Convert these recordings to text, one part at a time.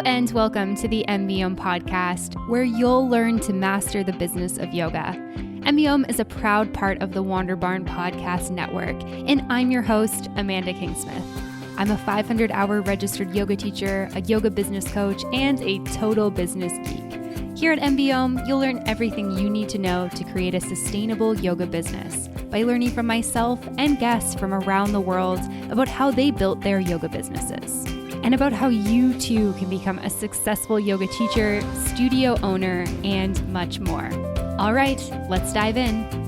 and welcome to the M.B.Om podcast, where you'll learn to master the business of yoga. M.B.Om is a proud part of the Wander Barn Podcast Network, and I'm your host, Amanda Kingsmith. I'm a 500-hour registered yoga teacher, a yoga business coach, and a total business geek. Here at M.B.Om, you'll learn everything you need to know to create a sustainable yoga business by learning from myself and guests from around the world about how they built their yoga businesses, and about how you too can become a successful yoga teacher, studio owner, and much more. All right, let's dive in.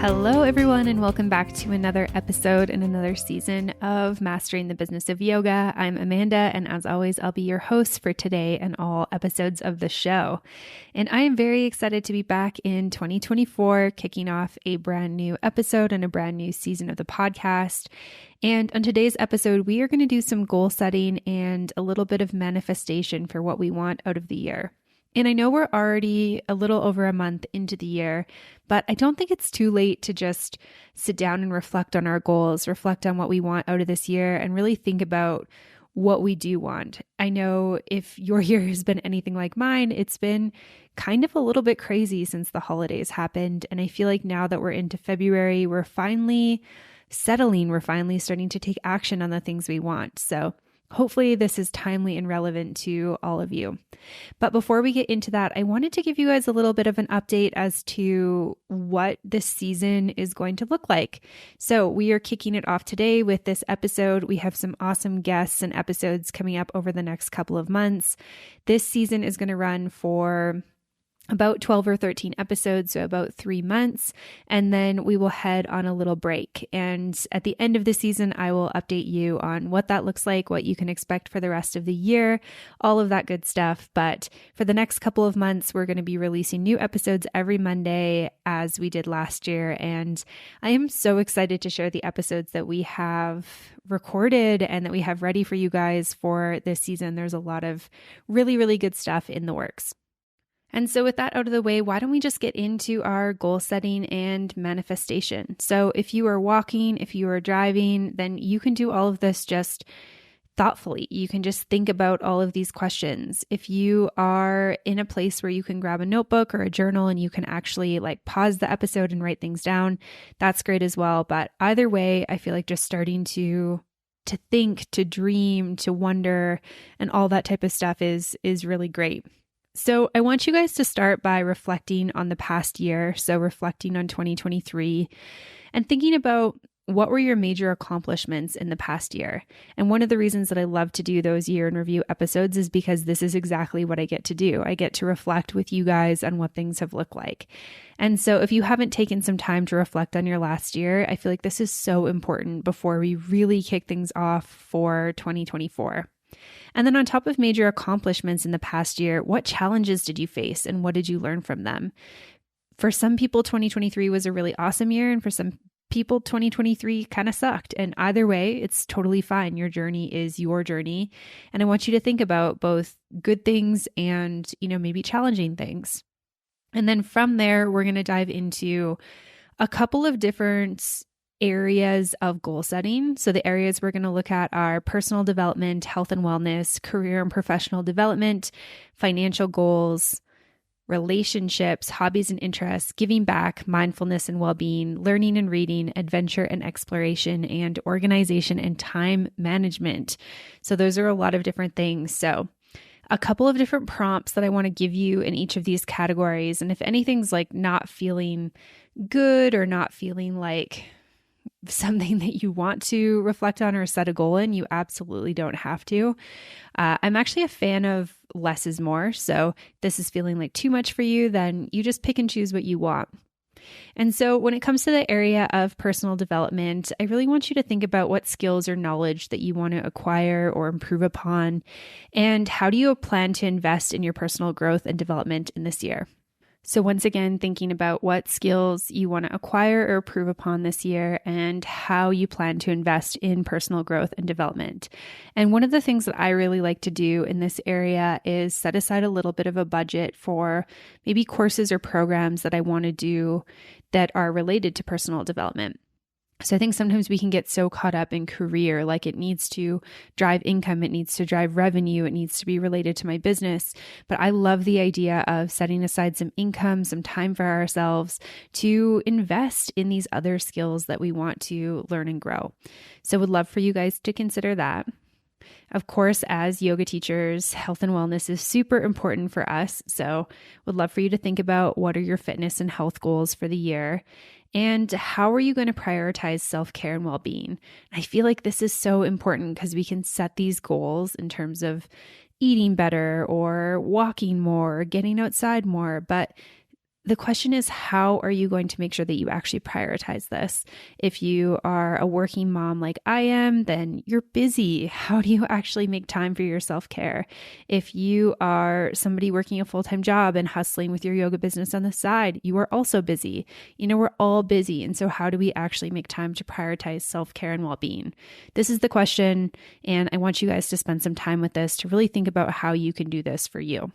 Hello, everyone, and welcome back to another episode and another season of Mastering the Business of Yoga. I'm Amanda, and as always, I'll be your host for today and all episodes of the show. And I am very excited to be back in 2024, kicking off a brand new episode and a brand new season of the podcast. And on today's episode, we are going to do some goal setting and a little bit of manifestation for what we want out of the year. And I know we're already a little over a month into the year, but I don't think it's too late to just sit down and reflect on our goals, reflect on what we want out of this year, and really think about what we do want. I know if your year has been anything like mine, it's been kind of a little bit crazy since the holidays happened. And I feel like now that we're into February, we're finally settling, we're finally starting to take action on the things we want. So hopefully this is timely and relevant to all of you. But before we get into that, I wanted to give you guys a little bit of an update as to what this season is going to look like. So we are kicking it off today with this episode. We have some awesome guests and episodes coming up over the next couple of months. This season is going to run for about 12 or 13 episodes, so about 3 months, and then we will head on a little break. And at the end of the season, I will update you on what that looks like, what you can expect for the rest of the year, all of that good stuff. But for the next couple of months, we're going to be releasing new episodes every Monday as we did last year. And I am so excited to share the episodes that we have recorded and that we have ready for you guys for this season. There's a lot of really, really good stuff in the works. And so with that out of the way, why don't we just get into our goal setting and manifestation? So if you are walking, if you are driving, then you can do all of this just thoughtfully. You can just think about all of these questions. If you are in a place where you can grab a notebook or a journal and you can actually pause the episode and write things down, that's great as well. But either way, I feel like just starting to think, to dream, to wonder, and all that type of stuff is really great. So I want you guys to start by reflecting on the past year. So reflecting on 2023 and thinking about what were your major accomplishments in the past year. And one of the reasons that I love to do those year in review episodes is because this is exactly what I get to do. I get to reflect with you guys on what things have looked like. And so if you haven't taken some time to reflect on your last year, I feel like this is so important before we really kick things off for 2024. And then on top of major accomplishments in the past year, what challenges did you face and what did you learn from them? For some people, 2023 was a really awesome year, and for some people, 2023 kind of sucked. And either way, it's totally fine. Your journey is your journey. And I want you to think about both good things and, maybe challenging things. And then from there, we're going to dive into a couple of different areas of goal setting. So the areas we're going to look at are personal development, health and wellness, career and professional development, financial goals, relationships, hobbies and interests, giving back, mindfulness and well-being, learning and reading, adventure and exploration, and organization and time management. So those are a lot of different things. So a couple of different prompts that I want to give you in each of these categories. And if anything's not feeling good or not feeling like something that you want to reflect on or set a goal in, you absolutely don't have to. I'm actually a fan of less is more. So this is feeling like too much for you, then you just pick and choose what you want. And so when it comes to the area of personal development, I really want you to think about what skills or knowledge that you want to acquire or improve upon, and how do you plan to invest in your personal growth and development in this year. So once again, thinking about what skills you want to acquire or improve upon this year and how you plan to invest in personal growth and development. And one of the things that I really like to do in this area is set aside a little bit of a budget for maybe courses or programs that I want to do that are related to personal development. So I think sometimes we can get so caught up in career, like it needs to drive income, it needs to drive revenue, it needs to be related to my business. But I love the idea of setting aside some income, some time for ourselves to invest in these other skills that we want to learn and grow. So would love for you guys to consider that. Of course, as yoga teachers, health and wellness is super important for us. So would love for you to think about what are your fitness and health goals for the year, and how are you going to prioritize self-care and well-being? I feel like this is so important because we can set these goals in terms of eating better or walking more, or getting outside more, but the question is, how are you going to make sure that you actually prioritize this? If you are a working mom like I am, then you're busy. How do you actually make time for your self-care? If you are somebody working a full-time job and hustling with your yoga business on the side, you are also busy. We're all busy. And so how do we actually make time to prioritize self-care and well-being? This is the question. And I want you guys to spend some time with this to really think about how you can do this for you.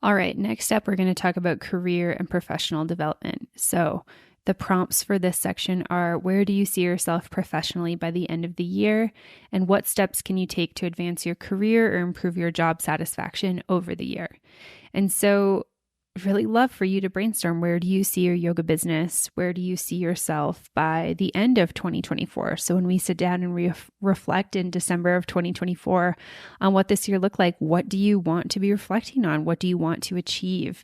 All right, next up, we're going to talk about career and professional development. So the prompts for this section are, where do you see yourself professionally by the end of the year? And what steps can you take to advance your career or improve your job satisfaction over the year? And so really love for you to brainstorm, where do you see your yoga business? Where do you see yourself by the end of 2024? So when we sit down and reflect in December of 2024 on what this year looked like, what do you want to be reflecting on? What do you want to achieve?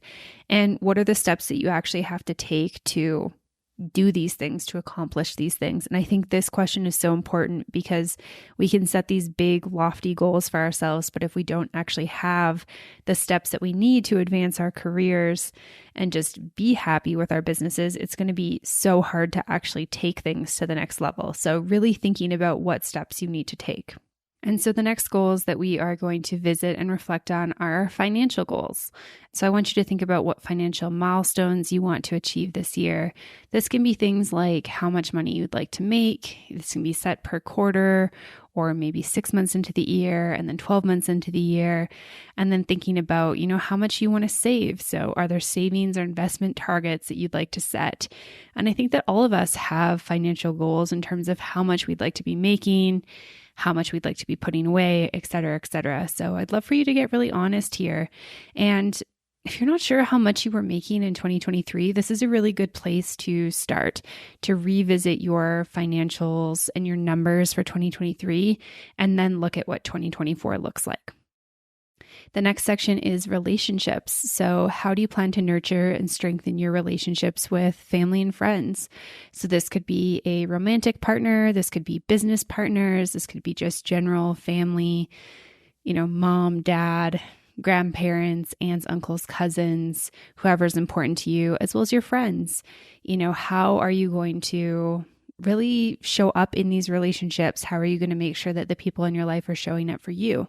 And what are the steps that you actually have to take to do these things, to accomplish these things? And I think this question is so important because we can set these big, lofty goals for ourselves, but if we don't actually have the steps that we need to advance our careers and just be happy with our businesses, it's going to be so hard to actually take things to the next level. So really thinking about what steps you need to take. And so the next goals that we are going to visit and reflect on are financial goals. So I want you to think about what financial milestones you want to achieve this year. This can be things like how much money you'd like to make. This can be set per quarter, or maybe 6 months into the year and then 12 months into the year. And then thinking about, how much you want to save. So are there savings or investment targets that you'd like to set? And I think that all of us have financial goals in terms of how much we'd like to be making, how much we'd like to be putting away, et cetera, et cetera. So I'd love for you to get really honest here. And if you're not sure how much you were making in 2023, this is a really good place to start to revisit your financials and your numbers for 2023, and then look at what 2024 looks like. The next section is relationships. So how do you plan to nurture and strengthen your relationships with family and friends? So this could be a romantic partner, this could be business partners, this could be just general family, mom, dad, grandparents, aunts, uncles, cousins, whoever's important to you, as well as your friends. How are you going to really show up in these relationships? How are you going to make sure that the people in your life are showing up for you?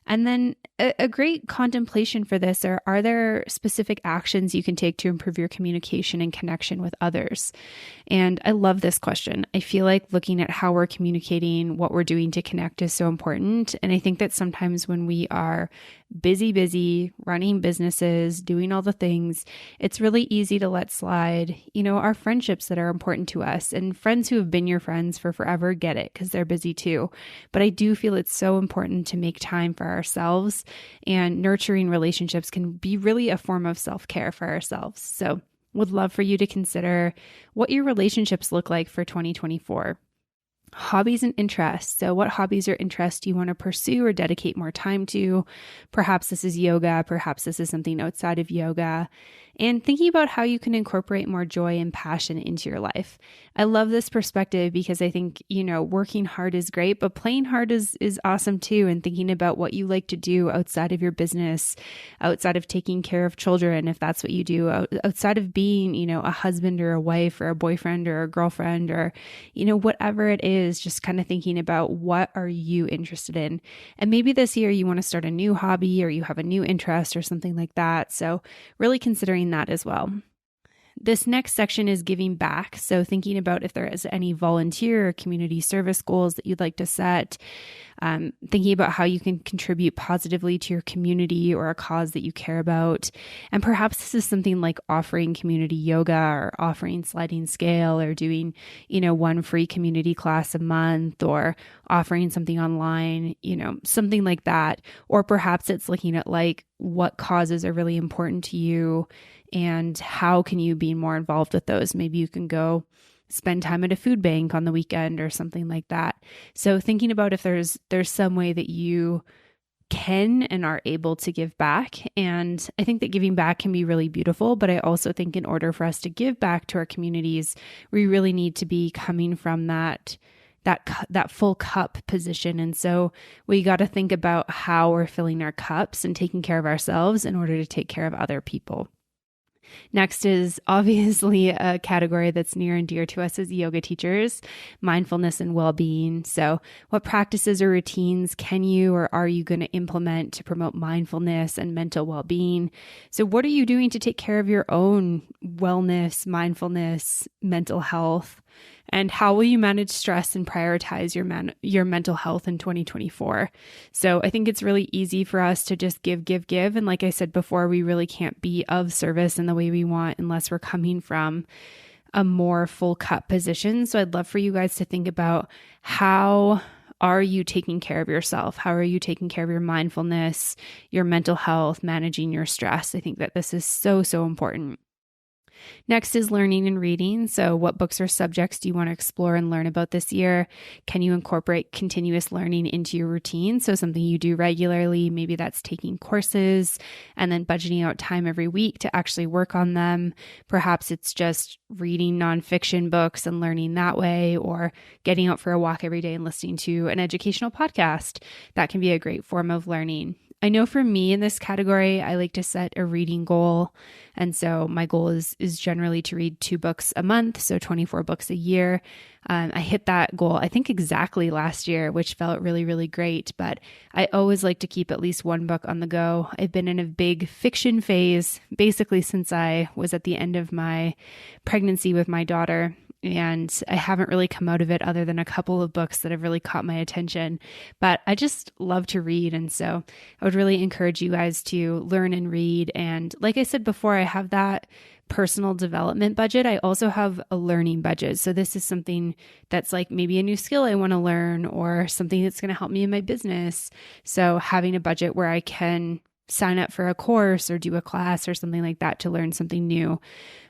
And then a great contemplation for this are there specific actions you can take to improve your communication and connection with others? And I love this question. I feel like looking at how we're communicating, what we're doing to connect is so important. And I think that sometimes when we are busy, running businesses, doing all the things, it's really easy to let slide, our friendships that are important to us. And friends who have been your friends for forever get it because they're busy too. But I do feel it's so important to make time for ourselves, and nurturing relationships can be really a form of self-care for ourselves. So would love for you to consider what your relationships look like for 2024. Hobbies and interests. So what hobbies or interests do you want to pursue or dedicate more time to? Perhaps this is yoga, perhaps this is something outside of yoga. And thinking about how you can incorporate more joy and passion into your life. I love this perspective because I think, working hard is great, but playing hard is awesome too. And thinking about what you like to do outside of your business, outside of taking care of children, if that's what you do, outside of being, a husband or a wife or a boyfriend or a girlfriend or, whatever it is, just kind of thinking about what are you interested in. And maybe this year you want to start a new hobby or you have a new interest or something like that. So really considering that as well. this next section is giving back. So thinking about if there is any volunteer or community service goals that you'd like to set, thinking about how you can contribute positively to your community or a cause that you care about. And perhaps this is something like offering community yoga or offering sliding scale or doing, one free community class a month or offering something online, something like that. Or perhaps it's looking at like what causes are really important to you and how can you be more involved with those. Maybe you can go spend time at a food bank on the weekend or something like that. So thinking about if there's some way that you can and are able to give back. And I think that giving back can be really beautiful, but I also think in order for us to give back to our communities, we really need to be coming from that full cup position. And so we got to think about how we're filling our cups and taking care of ourselves in order to take care of other people. Next is obviously a category that's near and dear to us as yoga teachers, mindfulness and well-being. So what practices or routines can you or are you going to implement to promote mindfulness and mental well-being? So what are you doing to take care of your own wellness, mindfulness, mental health? And how will you manage stress and prioritize your mental health in 2024? So I think it's really easy for us to just give. And like I said before, we really can't be of service in the way we want unless we're coming from a more full cup position. So I'd love for you guys to think about how are you taking care of yourself? How are you taking care of your mindfulness, your mental health, managing your stress? I think that this is so, so important. Next is learning and reading. So what books or subjects do you want to explore and learn about this year? Can you incorporate continuous learning into your routine? So something you do regularly, maybe that's taking courses and then budgeting out time every week to actually work on them. Perhaps it's just reading nonfiction books and learning that way, or getting out for a walk every day and listening to an educational podcast. That can be a great form of learning. I know for me in this category, I like to set a reading goal. And so my goal is generally to read 2 books a month, so 24 books a year. I hit that goal, I think exactly last year, which felt really, really great. But I always like to keep at least 1 book on the go. I've been in a big fiction phase basically since I was at the end of my pregnancy with my daughter. And I haven't really come out of it other than a couple of books that have really caught my attention. But I just love to read. And so I would really encourage you guys to learn and read. And like I said before, I have that personal development budget. I also have a learning budget. So this is something that's like maybe a new skill I want to learn or something that's going to help me in my business. So having a budget where I can sign up for a course or do a class or something like that to learn something new,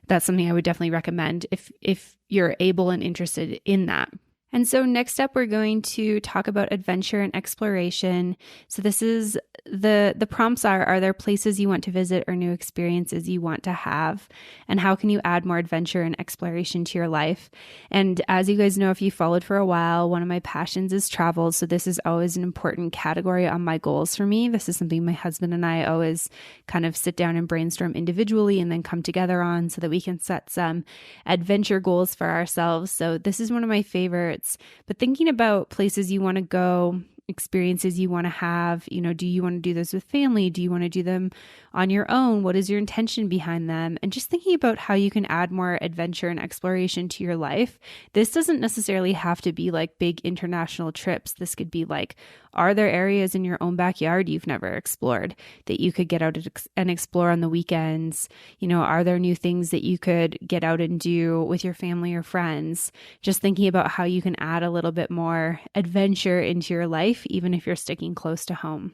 that's something I would definitely recommend if you're able and interested in that. And so next up, we're going to talk about adventure and exploration. So this is the prompts are there places you want to visit or new experiences you want to have? And how can you add more adventure and exploration to your life? And as you guys know, if you followed for a while, one of my passions is travel. So this is always an important category on my goals for me. This is something my husband and I always kind of sit down and brainstorm individually and then come together on so that we can set some adventure goals for ourselves. So this is one of my favorites. But thinking about places you want to go, experiences you want to have, do you want to do those with family? Do you want to do them on your own? What is your intention behind them? And just thinking about how you can add more adventure and exploration to your life. This doesn't necessarily have to be like big international trips. This could be like, are there areas in your own backyard you've never explored that you could get out and explore on the weekends? Are there new things that you could get out and do with your family or friends? Just thinking about how you can add a little bit more adventure into your life, even if you're sticking close to home.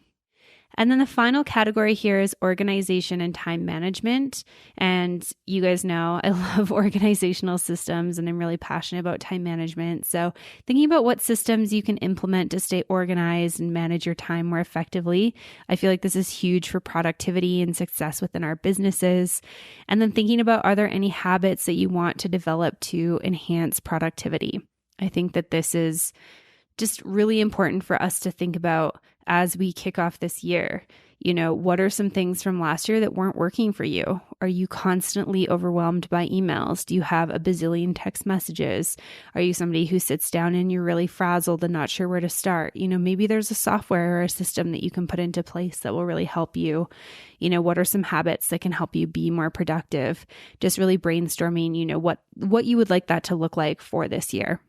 And then the final category here is organization and time management. And you guys know I love organizational systems and I'm really passionate about time management. So thinking about what systems you can implement to stay organized and manage your time more effectively. I feel like this is huge for productivity and success within our businesses. And then thinking about, are there any habits that you want to develop to enhance productivity? I think that this is just really important for us to think about as we kick off this year. What are some things from last year that weren't working for you? Are you constantly overwhelmed by emails? Do you have a bazillion text messages? Are you somebody who sits down and you're really frazzled and not sure where to start? Maybe there's a software or a system that you can put into place that will really help you. What are some habits that can help you be more productive? Just really brainstorming, what you would like that to look like for this year.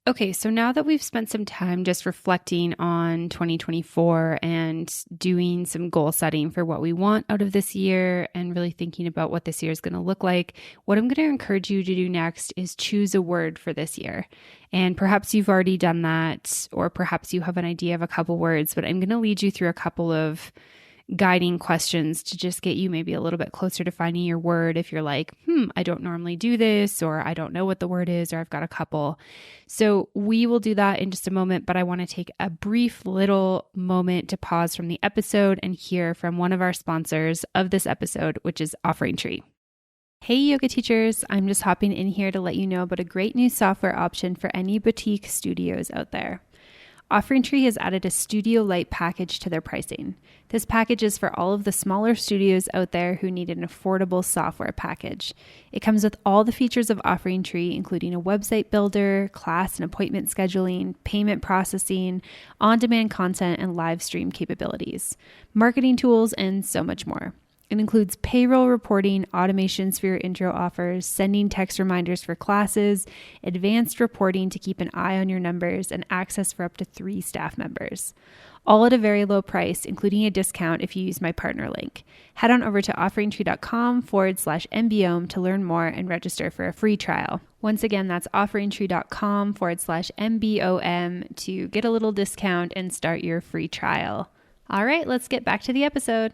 Okay, so now that we've spent some time just reflecting on 2024 and doing some goal setting for what we want out of this year and really thinking about what this year is going to look like, what I'm going to encourage you to do next is choose a word for this year. And perhaps you've already done that, or perhaps you have an idea of a couple words, but I'm going to lead you through a couple of guiding questions to just get you maybe a little bit closer to finding your word if you're like, I don't normally do this, or I don't know what the word is, or I've got a couple. So we will do that in just a moment, but I want to take a brief little moment to pause from the episode and hear from one of our sponsors of this episode, which is Offering Tree. Hey yoga teachers, I'm just hopping in here to let you know about a great new software option for any boutique studios out there. Offering Tree has added a Studio Lite package to their pricing. This package is for all of the smaller studios out there who need an affordable software package. It comes with all the features of Offering Tree, including a website builder, class and appointment scheduling, payment processing, on-demand content, and live stream capabilities, marketing tools, and so much more. It includes payroll reporting, automations for your intro offers, sending text reminders for classes, advanced reporting to keep an eye on your numbers, and access for up to 3 staff members. All at a very low price, including a discount if you use my partner link. Head on over to offeringtree.com/M.B.Om to learn more and register for a free trial. Once again, that's offeringtree.com/M.B.O.M to get a little discount and start your free trial. All right, let's get back to the episode.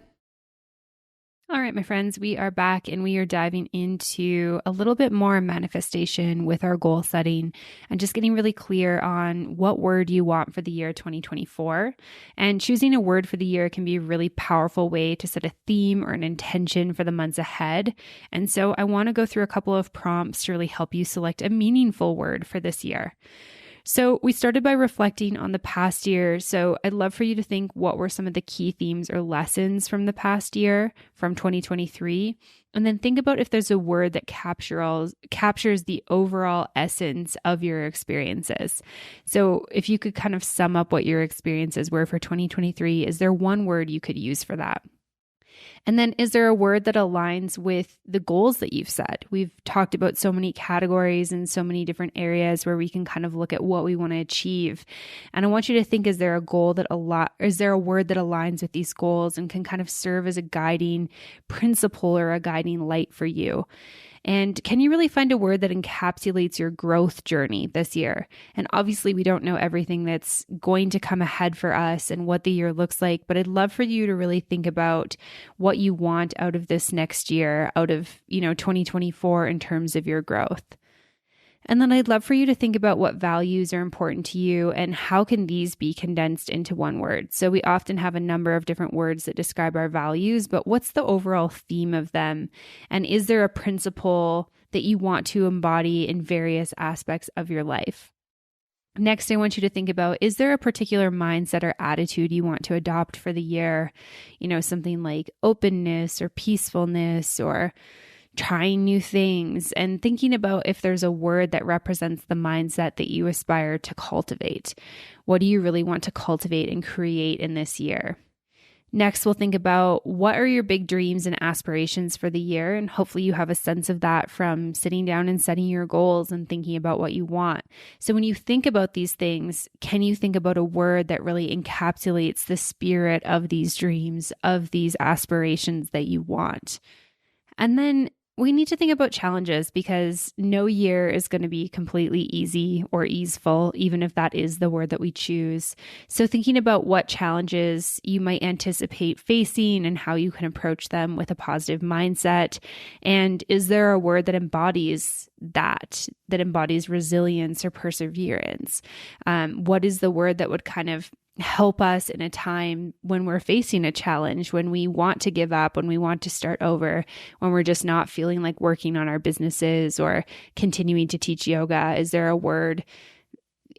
All right, my friends, we are back and we are diving into a little bit more manifestation with our goal setting and just getting really clear on what word you want for the year 2024. And choosing a word for the year can be a really powerful way to set a theme or an intention for the months ahead. And so I want to go through a couple of prompts to really help you select a meaningful word for this year. So we started by reflecting on the past year. So I'd love for you to think what were some of the key themes or lessons from the past year, from 2023, and then think about if there's a word that captures the overall essence of your experiences. So if you could kind of sum up what your experiences were for 2023, is there one word you could use for that? And then is there a word that aligns with the goals that you've set? We've talked about so many categories and so many different areas where we can kind of look at what we want to achieve. And I want you to think, is there a word that aligns with these goals and can kind of serve as a guiding principle or a guiding light for you? And can you really find a word that encapsulates your growth journey this year? And obviously, we don't know everything that's going to come ahead for us and what the year looks like, but I'd love for you to really think about what you want out of this next year, out of, 2024 in terms of your growth. And then I'd love for you to think about what values are important to you and how can these be condensed into one word. So we often have a number of different words that describe our values, but what's the overall theme of them? And is there a principle that you want to embody in various aspects of your life? Next, I want you to think about, is there a particular mindset or attitude you want to adopt for the year? Something like openness or peacefulness or trying new things, and thinking about if there's a word that represents the mindset that you aspire to cultivate. What do you really want to cultivate and create in this year? Next, we'll think about what are your big dreams and aspirations for the year, and hopefully you have a sense of that from sitting down and setting your goals and thinking about what you want. So when you think about these things, can you think about a word that really encapsulates the spirit of these dreams, of these aspirations that you want? And then we need to think about challenges because no year is going to be completely easy or easeful, even if that is the word that we choose. So thinking about what challenges you might anticipate facing and how you can approach them with a positive mindset. And is there a word that embodies that embodies resilience or perseverance? What is the word that would kind of help us in a time when we're facing a challenge, when we want to give up, when we want to start over, when we're just not feeling like working on our businesses or continuing to teach yoga? Is there a word,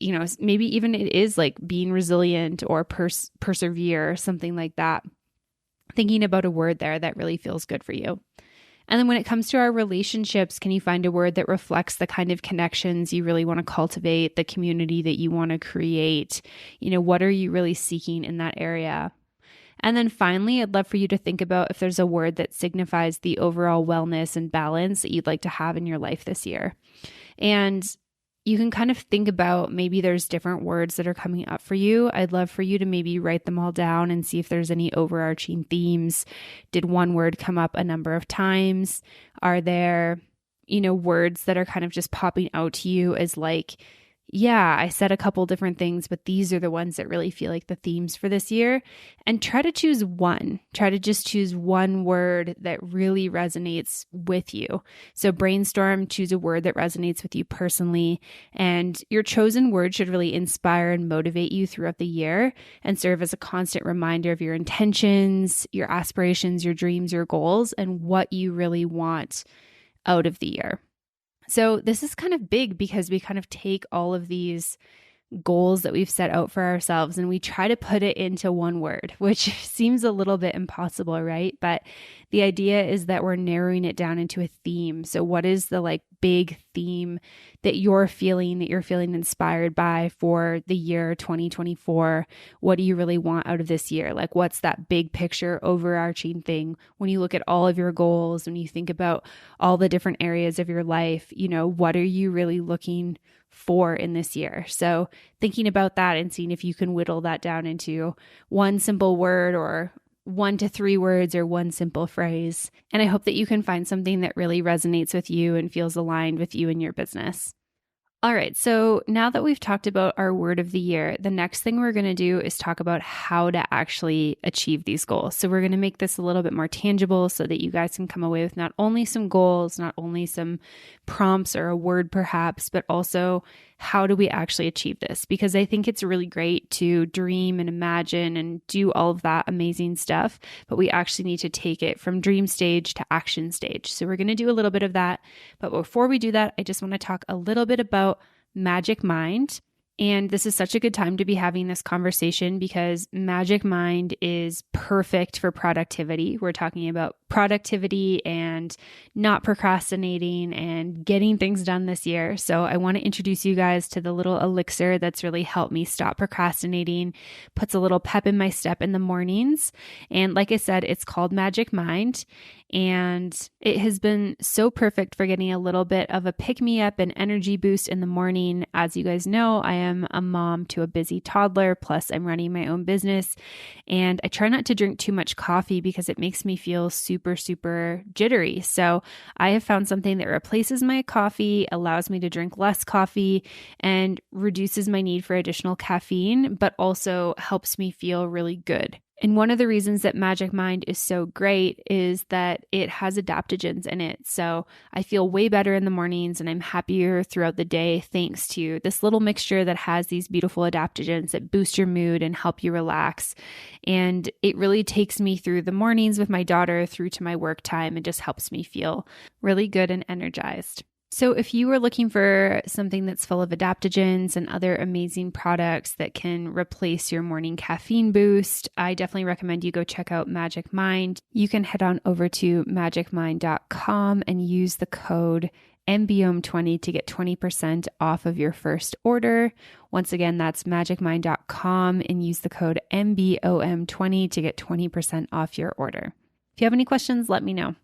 maybe even it is like being resilient or persevere, something like that. thinking about a word there that really feels good for you. And then when it comes to our relationships, can you find a word that reflects the kind of connections you really want to cultivate, the community that you want to create? What are you really seeking in that area? And then finally, I'd love for you to think about if there's a word that signifies the overall wellness and balance that you'd like to have in your life this year. And you can kind of think about maybe there's different words that are coming up for you. I'd love for you to maybe write them all down and see if there's any overarching themes. Did one word come up a number of times? Are there, words that are kind of just popping out to you as like, yeah, I said a couple different things, but these are the ones that really feel like the themes for this year. And try to choose one. Try to just choose one word that really resonates with you. So brainstorm, choose a word that resonates with you personally. And your chosen word should really inspire and motivate you throughout the year and serve as a constant reminder of your intentions, your aspirations, your dreams, your goals, and what you really want out of the year. So this is kind of big because we kind of take all of these goals that we've set out for ourselves and we try to put it into one word, which seems a little bit impossible, right? But the idea is that we're narrowing it down into a theme. So what is the big theme that you're feeling inspired by for the year 2024? What do you really want out of this year? What's that big picture overarching thing? When you look at all of your goals, when you think about all the different areas of your life, what are you really looking for in this year? So thinking about that and seeing if you can whittle that down into one simple word or 1 to 3 words or one simple phrase. And I hope that you can find something that really resonates with you and feels aligned with you and your business. All right, so now that we've talked about our word of the year, the next thing we're going to do is talk about how to actually achieve these goals. So we're going to make this a little bit more tangible so that you guys can come away with not only some goals, not only some prompts or a word perhaps, but also how do we actually achieve this? Because I think it's really great to dream and imagine and do all of that amazing stuff, but we actually need to take it from dream stage to action stage. So we're going to do a little bit of that. But before we do that, I just want to talk a little bit about Magic Mind. And this is such a good time to be having this conversation because Magic Mind is perfect for productivity. We're talking about productivity and not procrastinating and getting things done this year. So I want to introduce you guys to the little elixir that's really helped me stop procrastinating, puts a little pep in my step in the mornings. And like I said, it's called Magic Mind. And it has been so perfect for getting a little bit of a pick-me-up and energy boost in the morning. As you guys know, I am a mom to a busy toddler, plus I'm running my own business. And I try not to drink too much coffee because it makes me feel super jittery. So I have found something that replaces my coffee, allows me to drink less coffee, and reduces my need for additional caffeine, but also helps me feel really good. And one of the reasons that Magic Mind is so great is that it has adaptogens in it. So I feel way better in the mornings and I'm happier throughout the day thanks to this little mixture that has these beautiful adaptogens that boost your mood and help you relax. And it really takes me through the mornings with my daughter through to my work time and just helps me feel really good and energized. So if you are looking for something that's full of adaptogens and other amazing products that can replace your morning caffeine boost, I definitely recommend you go check out Magic Mind. You can head on over to magicmind.com and use the code M.B.Om 20 to get 20% off of your first order. Once again, that's magicmind.com and use the code M.B.Om 20 to get 20% off your order. If you have any questions, let me know.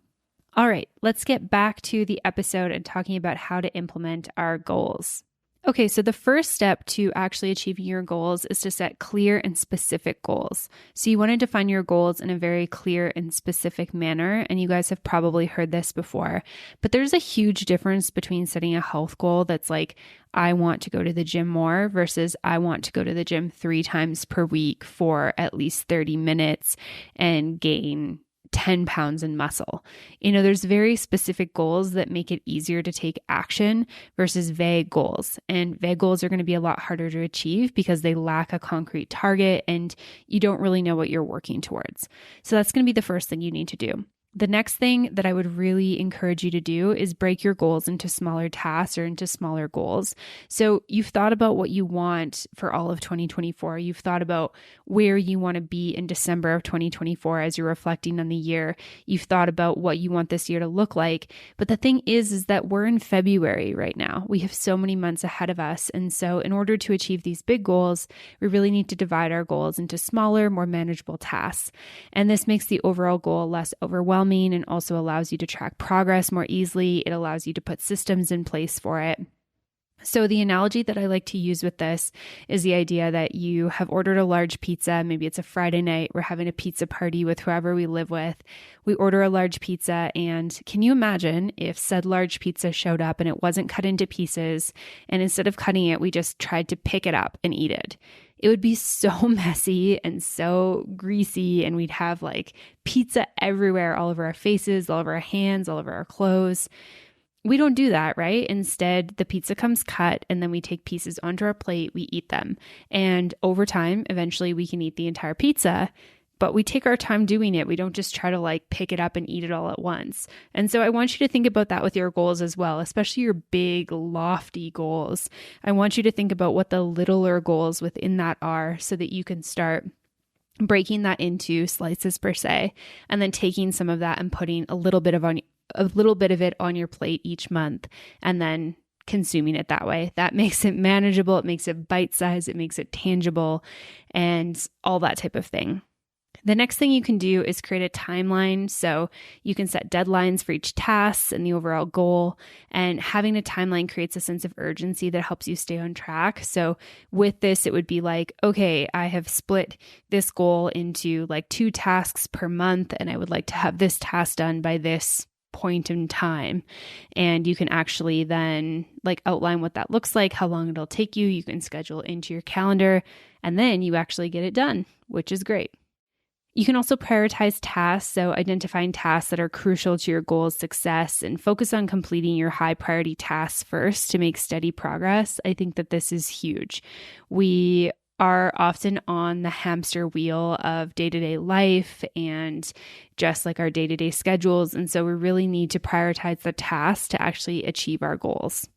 All right, let's get back to the episode and talking about how to implement our goals. Okay, so the first step to actually achieving your goals is to set clear and specific goals. So you want to define your goals in a very clear and specific manner, and you guys have probably heard this before, but there's a huge difference between setting a health goal that's like, I want to go to the gym more versus I want to go to the gym 3 times per week for at least 30 minutes and gain 10 pounds in muscle. There's very specific goals that make it easier to take action versus vague goals. And vague goals are going to be a lot harder to achieve because they lack a concrete target and you don't really know what you're working towards. So that's going to be the first thing you need to do. The next thing that I would really encourage you to do is break your goals into smaller tasks or into smaller goals. So you've thought about what you want for all of 2024. You've thought about where you want to be in December of 2024 as you're reflecting on the year. You've thought about what you want this year to look like. But the thing is that we're in February right now. We have so many months ahead of us. And so in order to achieve these big goals, we really need to divide our goals into smaller, more manageable tasks. And this makes the overall goal less overwhelming and also allows you to track progress more easily. It allows you to put systems in place for it. So the analogy that I like to use with this is the idea that you have ordered a large pizza. Maybe it's a Friday night. We're having a pizza party with whoever we live with. We order a large pizza, and can you imagine if said large pizza showed up and it wasn't cut into pieces, and instead of cutting it, we just tried to pick it up and eat it? It would be so messy and so greasy, and we'd have like pizza everywhere, all over our faces, all over our hands, all over our clothes. We don't do that, right? Instead, the pizza comes cut and then we take pieces onto our plate, we eat them. And over time, eventually we can eat the entire pizza, but we take our time doing it. We don't just try to like pick it up and eat it all at once. And so I want you to think about that with your goals as well, especially your big, lofty goals. I want you to think about what the littler goals within that are so that you can start breaking that into slices per se, and then taking some of that and putting a little bit of it on your plate each month, and then consuming it that way. That makes it manageable. It makes it bite-sized. It makes it tangible, and all that type of thing. The next thing you can do is create a timeline. So you can set deadlines for each task and the overall goal. And having a timeline creates a sense of urgency that helps you stay on track. So with this, it would be like, okay, I have split this goal into like 2 tasks per month, and I would like to have this task done by this point in time. And you can actually then like outline what that looks like, how long it'll take you. You can schedule it into your calendar, and then you actually get it done, which is great. You can also prioritize tasks, so identifying tasks that are crucial to your goal's success and focus on completing your high priority tasks first to make steady progress. I think that this is huge. We are often on the hamster wheel of day-to-day life and just like our day-to-day schedules. And so we really need to prioritize the tasks to actually achieve our goals.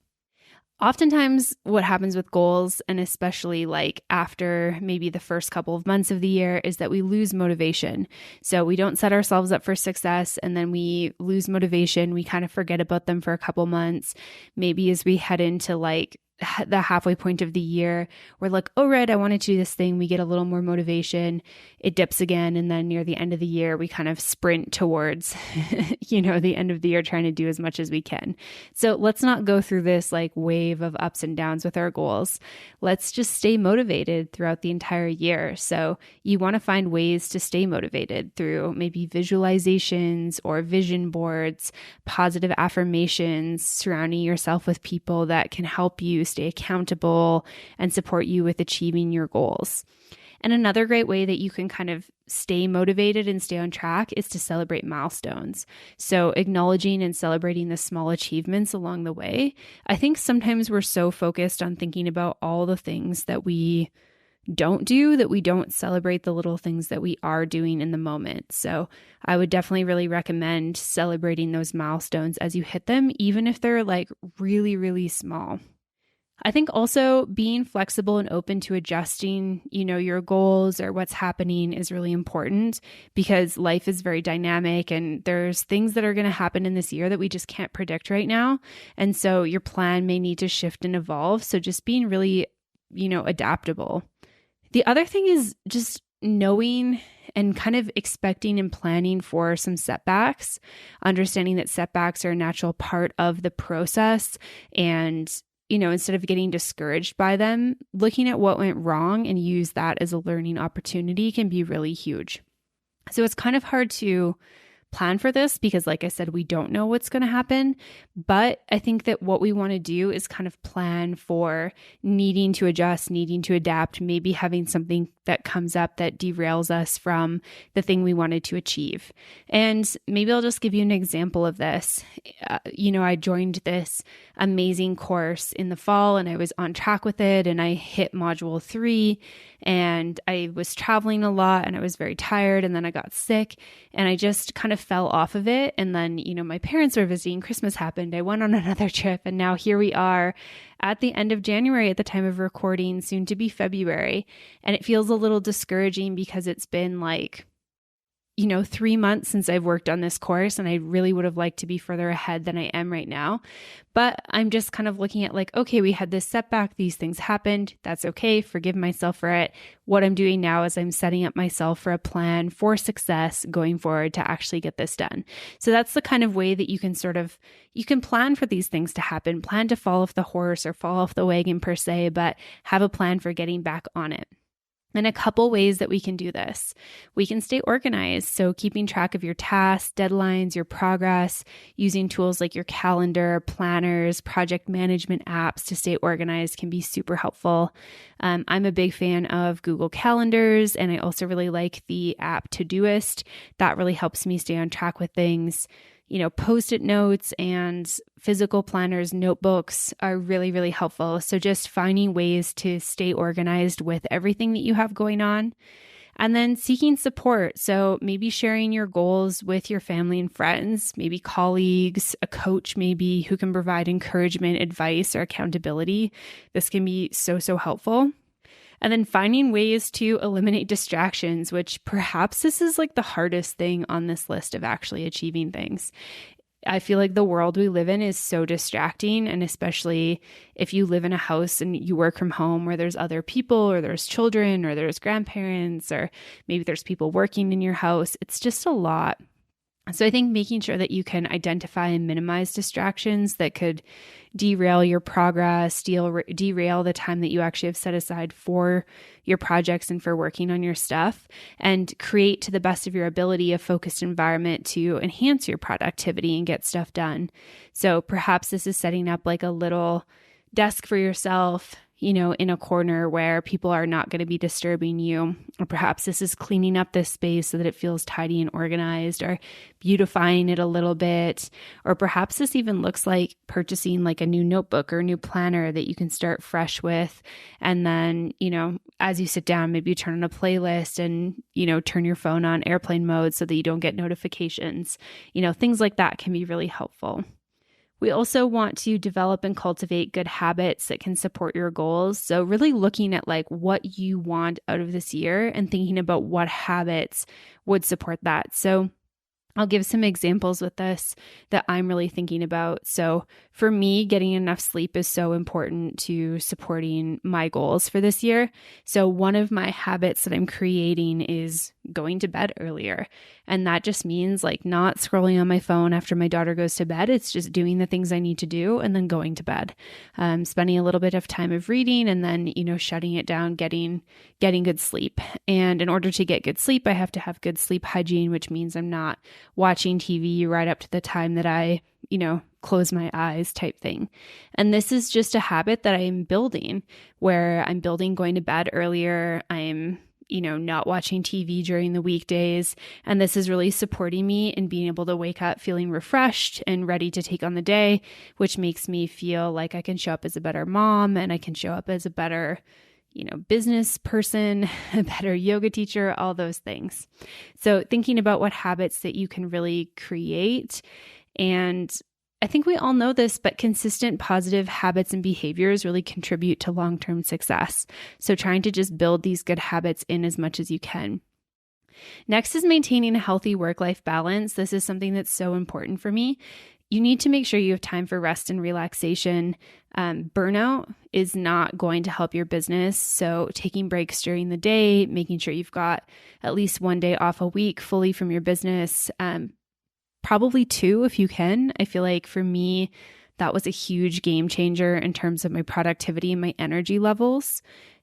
Oftentimes what happens with goals, and especially like after maybe the first couple of months of the year, is that we lose motivation. So we don't set ourselves up for success, and then we lose motivation. We kind of forget about them for a couple months. Maybe as we head into like the halfway point of the year, we're like, oh, right, I wanted to do this thing. We get a little more motivation. It dips again. And then near the end of the year, we kind of sprint towards, the end of the year, trying to do as much as we can. So let's not go through this like wave of ups and downs with our goals. Let's just stay motivated throughout the entire year. So you want to find ways to stay motivated through maybe visualizations or vision boards, positive affirmations, surrounding yourself with people that can help you stay accountable and support you with achieving your goals. And another great way that you can kind of stay motivated and stay on track is to celebrate milestones. So acknowledging and celebrating the small achievements along the way. I think sometimes we're so focused on thinking about all the things that we don't do that we don't celebrate the little things that we are doing in the moment. So I would definitely really recommend celebrating those milestones as you hit them, even if they're like really, really small. I think also being flexible and open to adjusting, your goals or what's happening is really important, because life is very dynamic and there's things that are going to happen in this year that we just can't predict right now. And so your plan may need to shift and evolve. So just being really, adaptable. The other thing is just knowing and kind of expecting and planning for some setbacks, understanding that setbacks are a natural part of the process, and instead of getting discouraged by them, looking at what went wrong and use that as a learning opportunity can be really huge. So it's kind of hard to plan for this because, like I said, we don't know what's going to happen. But I think that what we want to do is kind of plan for needing to adjust, needing to adapt, maybe having something that comes up that derails us from the thing we wanted to achieve. And maybe I'll just give you an example of this. I joined this amazing course in the fall and I was on track with it, and I hit module 3, and I was traveling a lot and I was very tired, and then I got sick and I just kind of fell off of it. And then, my parents were visiting, Christmas happened, I went on another trip, and now here we are at the end of January at the time of recording, soon to be February. And it feels a little discouraging because it's been 3 months since I've worked on this course, and I really would have liked to be further ahead than I am right now. But I'm just kind of looking at okay, we had this setback, these things happened. That's okay. Forgive myself for it. What I'm doing now is I'm setting up myself for a plan for success going forward to actually get this done. So that's the kind of way that you can plan for these things to happen, plan to fall off the horse or fall off the wagon per se, but have a plan for getting back on it. And a couple ways that we can do this. We can stay organized. So keeping track of your tasks, deadlines, your progress, using tools like your calendar, planners, project management apps to stay organized can be super helpful. I'm a big fan of Google Calendars, and I also really like the app Todoist. That really helps me stay on track with things. Post-it notes and physical planners, notebooks are really, really helpful. So just finding ways to stay organized with everything that you have going on, and then seeking support. So maybe sharing your goals with your family and friends, maybe colleagues, a coach maybe who can provide encouragement, advice, or accountability. This can be so, so helpful. And then finding ways to eliminate distractions, which perhaps this is the hardest thing on this list of actually achieving things. I feel like the world we live in is so distracting, and especially if you live in a house and you work from home where there's other people or there's children or there's grandparents or maybe there's people working in your house, it's just a lot. So I think making sure that you can identify and minimize distractions that could derail your progress, derail the time that you actually have set aside for your projects and for working on your stuff, and create to the best of your ability a focused environment to enhance your productivity and get stuff done. So perhaps this is setting up a little desk for yourself, in a corner where people are not going to be disturbing you. Or perhaps this is cleaning up this space so that it feels tidy and organized, or beautifying it a little bit. Or perhaps this even looks like purchasing a new notebook or a new planner that you can start fresh with. And then, as you sit down, maybe you turn on a playlist and, turn your phone on airplane mode so that you don't get notifications. Things like that can be really helpful. We also want to develop and cultivate good habits that can support your goals. So really looking at what you want out of this year and thinking about what habits would support that. So I'll give some examples with this that I'm really thinking about. So for me, getting enough sleep is so important to supporting my goals for this year. So one of my habits that I'm creating is going to bed earlier. And that just means not scrolling on my phone after my daughter goes to bed. It's just doing the things I need to do and then going to bed. Spending a little bit of time of reading and then, shutting it down, getting good sleep. And in order to get good sleep, I have to have good sleep hygiene, which means I'm not watching TV right up to the time that I, close my eyes type thing. And this is just a habit that I'm building, where I'm building going to bed earlier. I'm not watching TV during the weekdays. And this is really supporting me in being able to wake up feeling refreshed and ready to take on the day, which makes me feel like I can show up as a better mom, and I can show up as a better, business person, a better yoga teacher, all those things. So thinking about what habits that you can really create. And I think we all know this, but consistent positive habits and behaviors really contribute to long-term success. So trying to just build these good habits in as much as you can. Next is maintaining a healthy work-life balance. This is something that's so important for me. You need to make sure you have time for rest and relaxation. Burnout is not going to help your business. So taking breaks during the day, making sure you've got at least one day off a week fully from your business, probably 2 if you can. I feel like for me, that was a huge game changer in terms of my productivity and my energy levels.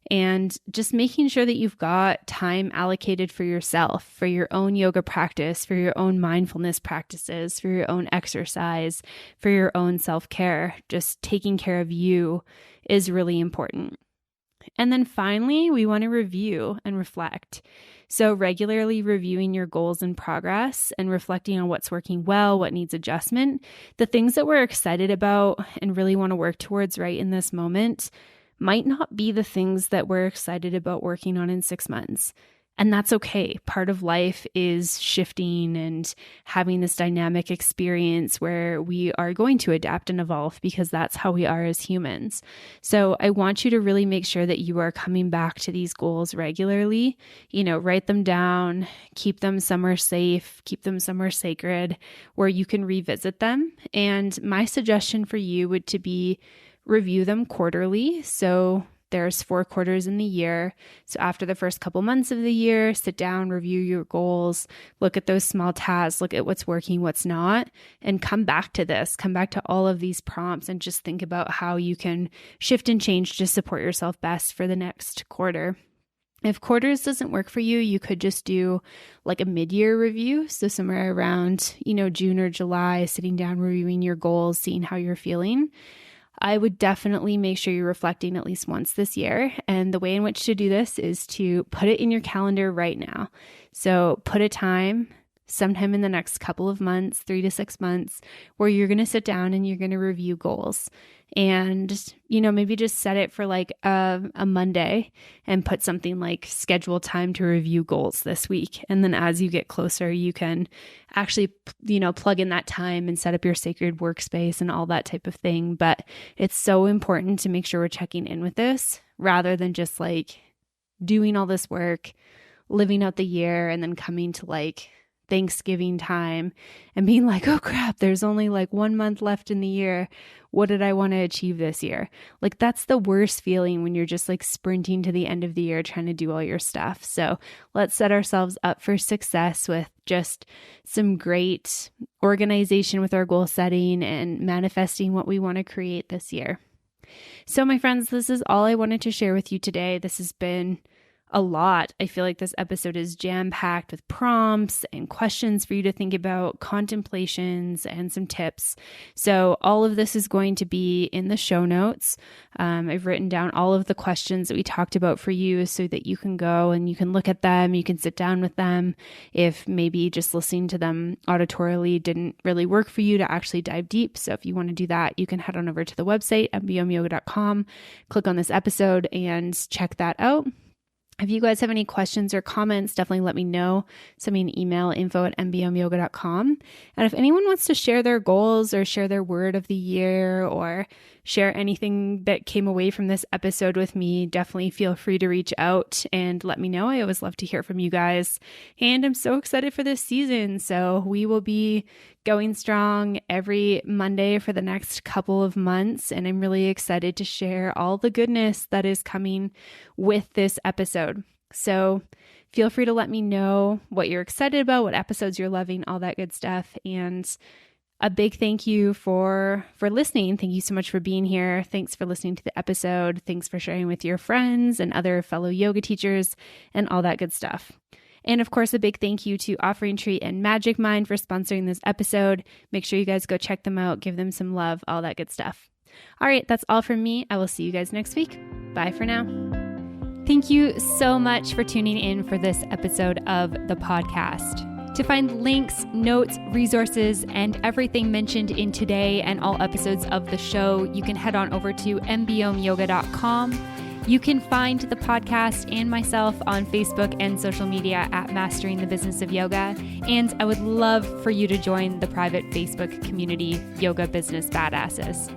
And just making sure that you've got time allocated for yourself, for your own yoga practice, for your own mindfulness practices, for your own exercise, for your own self-care. Just taking care of you is really important. And then finally, we want to review and reflect. So regularly reviewing your goals and progress and reflecting on what's working well, what needs adjustment, the things that we're excited about and really want to work towards right in this moment might not be the things that we're excited about working on in 6 months. And that's okay. Part of life is shifting and having this dynamic experience where we are going to adapt and evolve because that's how we are as humans. So I want you to really make sure that you are coming back to these goals regularly. Write them down, keep them somewhere safe, keep them somewhere sacred where you can revisit them. And my suggestion for you would to be review them quarterly. So there's 4 quarters in the year. So after the first couple months of the year, sit down, review your goals, look at those small tasks, look at what's working, what's not, and come back to this, come back to all of these prompts and just think about how you can shift and change to support yourself best for the next quarter. If quarters doesn't work for you, you could just do like a mid-year review. So somewhere around, June or July, sitting down, reviewing your goals, seeing how you're feeling. I would definitely make sure you're reflecting at least once this year. And the way in which to do this is to put it in your calendar right now. So put a time sometime in the next couple of months, 3 to 6 months, where you're going to sit down and you're going to review goals. And, maybe just set it for like a Monday and put something like schedule time to review goals this week. And then as you get closer, you can actually, plug in that time and set up your sacred workspace and all that type of thing. But it's so important to make sure we're checking in with this rather than just like doing all this work, living out the year, and then coming to like Thanksgiving time and being like, oh crap, there's only like 1 month left in the year. What did I want to achieve this year? Like that's the worst feeling when you're just like sprinting to the end of the year trying to do all your stuff. So let's set ourselves up for success with just some great organization with our goal setting and manifesting what we want to create this year. So my friends, this is all I wanted to share with you today. This has been a lot. I feel like this episode is jam-packed with prompts and questions for you to think about, contemplations, and some tips. So all of this is going to be in the show notes. I've written down all of the questions that we talked about for you so that you can go and you can look at them, you can sit down with them. If maybe just listening to them auditorily didn't really work for you, to actually dive deep. So if you want to do that, you can head on over to the website, M.B.Om.yoga.com, click on this episode and check that out. If you guys have any questions or comments, definitely let me know. Send me an email, info@mbomyoga.com. And if anyone wants to share their goals or share their word of the year or share anything that came away from this episode with me, definitely feel free to reach out and let me know. I always love to hear from you guys. And I'm so excited for this season. So we will be going strong every Monday for the next couple of months. And I'm really excited to share all the goodness that is coming with this episode. So feel free to let me know what you're excited about, what episodes you're loving, all that good stuff. And a big thank you for listening. Thank you so much for being here. Thanks for listening to the episode. Thanks for sharing with your friends and other fellow yoga teachers and all that good stuff. And of course, a big thank you to Offering Tree and Magic Mind for sponsoring this episode. Make sure you guys go check them out, give them some love, all that good stuff. All right, that's all from me. I will see you guys next week. Bye for now. Thank you so much for tuning in for this episode of the podcast. To find links, notes, resources, and everything mentioned in today and all episodes of the show, you can head on over to M.B.Om.yoga.com. You can find the podcast and myself on Facebook and social media at Mastering the Business of Yoga. And I would love for you to join the private Facebook community, Yoga Business Badasses.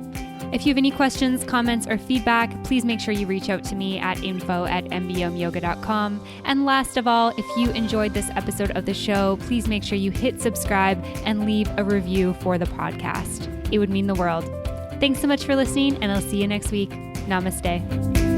If you have any questions, comments, or feedback, please make sure you reach out to me at info@mbomyoga.com. And last of all, if you enjoyed this episode of the show, please make sure you hit subscribe and leave a review for the podcast. It would mean the world. Thanks so much for listening, and I'll see you next week. Namaste.